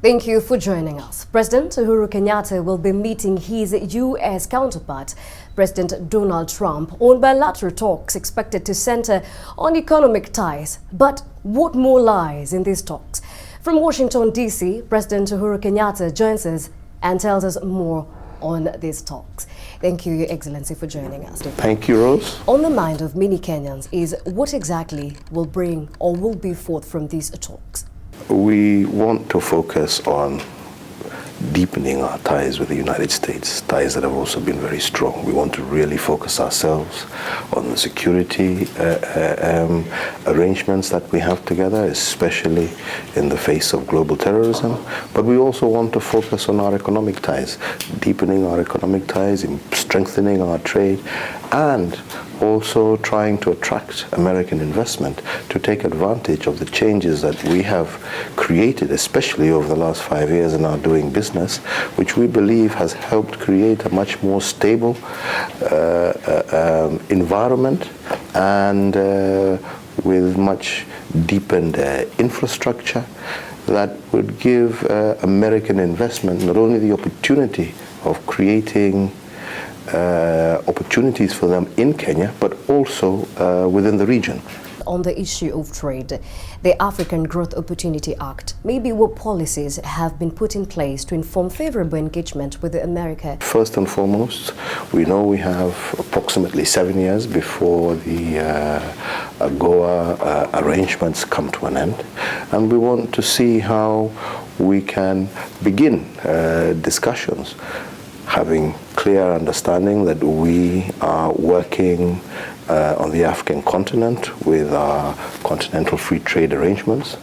Thank you for joining us. President Uhuru Kenyatta will be meeting his U.S. counterpart, President Donald Trump, on bilateral talks expected to center on economic ties. But what more lies in these talks? From Washington, D.C., President Uhuru Kenyatta joins us and tells us more on these talks. Thank you, Your Excellency, for joining us. Thank you, Rose. On the mind of many Kenyans is what exactly will bring or will be forth from these talks? We want to focus on deepening our ties with the United States, ties that have also been very strong. We want to really focus ourselves on the security arrangements that we have together, especially in the face of global terrorism. But we also want to focus on our economic ties, deepening our economic ties, strengthening our trade, and also trying to attract American investment to take advantage of the changes that we have created, especially over the last 5 years in our doing business, which we believe has helped create a much more stable environment and with much deepened infrastructure that would give American investment not only the opportunity of creating opportunities for them in Kenya, but also within the region. On the issue of trade, the African Growth Opportunity Act, maybe what policies have been put in place to inform favorable engagement with America? First and foremost, we know we have approximately 7 years before the AGOA arrangements come to an end, and we want to see how we can begin discussions, having clear understanding that we are working on the African continent with our continental free trade arrangements,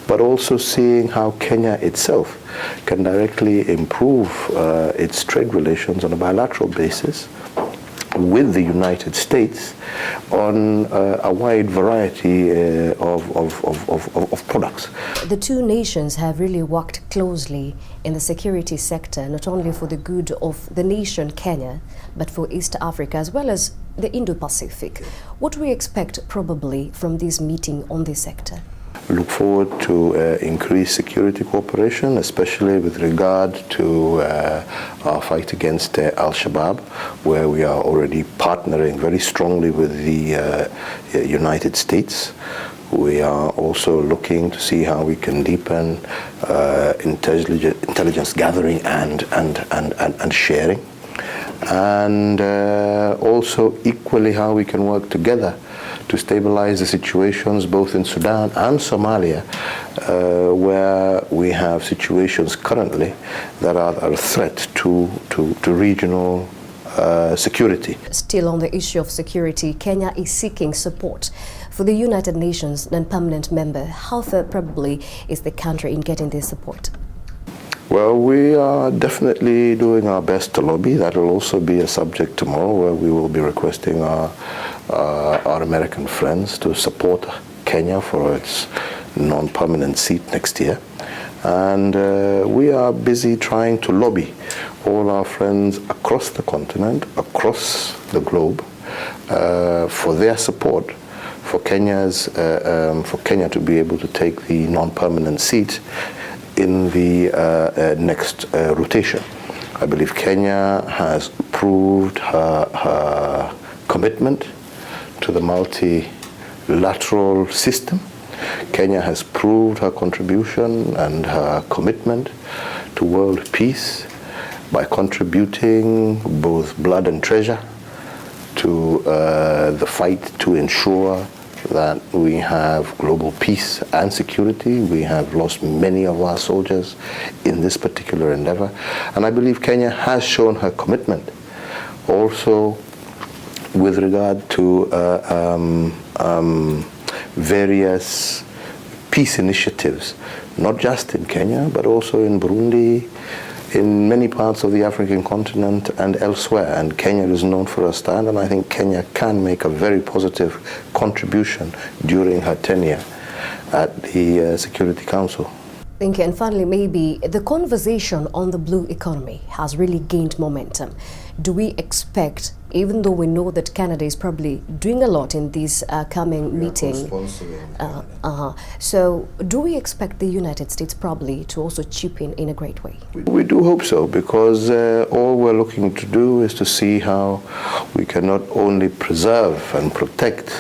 but also seeing how Kenya itself can directly improve its trade relations on a bilateral basis with the United States on a wide variety of products. The two nations have really worked closely in the security sector, not only for the good of the nation Kenya, but for East Africa as well as the Indo-Pacific. What do we expect probably from this meeting on this sector? Look forward to increased security cooperation, especially with regard to our fight against Al-Shabaab, where we are already partnering very strongly with the United States. We are also looking to see how we can deepen intelligence gathering and sharing, and also equally how we can work together to stabilize the situations both in Sudan and Somalia, where we have situations currently that are a threat to regional security. Still on the issue of security, Kenya is seeking support for the United Nations non-permanent member. How far probably is the country in getting this support? Well, we are definitely doing our best to lobby. That will also be a subject tomorrow, where we will be requesting our American friends to support Kenya for its non-permanent seat next year. And we are busy trying to lobby all our friends across the continent, across the globe, for their support for Kenya to be able to take the non-permanent seat in the next rotation. I believe Kenya has proved her commitment to the multilateral system. Kenya has proved her contribution and her commitment to world peace by contributing both blood and treasure to the fight to ensure that we have global peace and security. We have lost many of our soldiers in this particular endeavor. And I believe Kenya has shown her commitment also with regard to various peace initiatives, not just in Kenya, but also in Burundi, in many parts of the African continent and elsewhere. And Kenya is known for her stand, and I think Kenya can make a very positive contribution during her tenure at the Security Council. Thank you. And finally, maybe the conversation on the blue economy has really gained momentum. Do we expect, even though we know that Canada is probably doing a lot in this coming meeting, so do we expect the United States probably to also chip in a great way? We do hope so, because all we're looking to do is to see how we can not only preserve and protect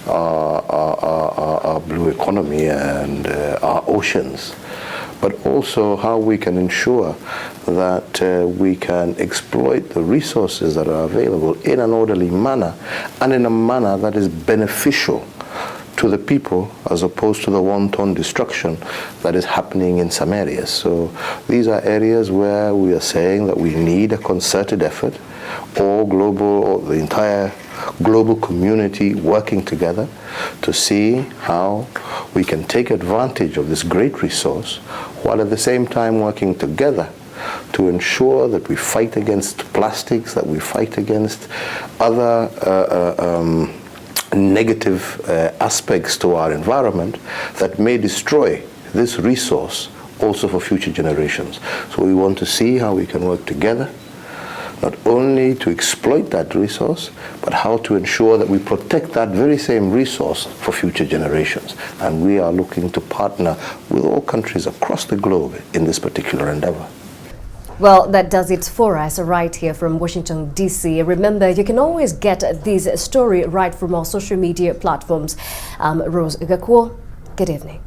our blue economy and our oceans, but also how we can ensure that we can exploit the resources that are available in an orderly manner and in a manner that is beneficial to the people, as opposed to the wanton destruction that is happening in some areas. So these are areas where we are saying that we need a concerted effort, all global, or the entire global community working together to see how we can take advantage of this great resource, while at the same time working together to ensure that we fight against plastics, that we fight against other negative aspects to our environment that may destroy this resource also for future generations. So we want to see how we can work together, not only to exploit that resource, but how to ensure that we protect that very same resource for future generations. And we are looking to partner with all countries across the globe in this particular endeavor. Well, that does it for us right here from Washington, D.C. Remember, you can always get this story right from our social media platforms. Rose Igakwo, good evening.